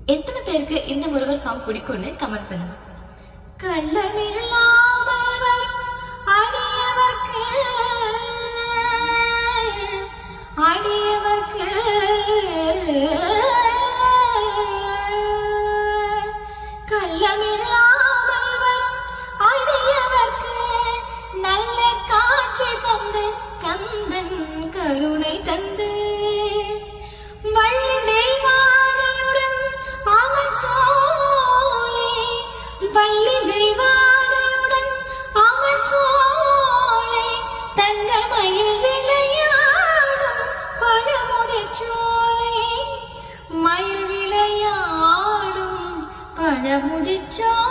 எத்தனை பேருக்கு இந்த முருகர் சாங் பிடிக்கும்னு கமெண்ட் பண்ணுங்க. கள்ளமில்லாமல் வரும் அடியவர்க்கு அடியவர்க்கு கள்ளமில்லாமல் வரும் அடியவர்க்கு நல்ல காட்சி தந்து கந்தன் கருணை தந்து வள்ளி தெய்வானையுடன் அவர் சோலை வள்ளி தெய்வானையுடன் அவர் சோலை தங்கமயில் விளையாடும் பழமுதிர்ச்சோலை மயில் விளையாடும் பழமுதிர்ச்சோலை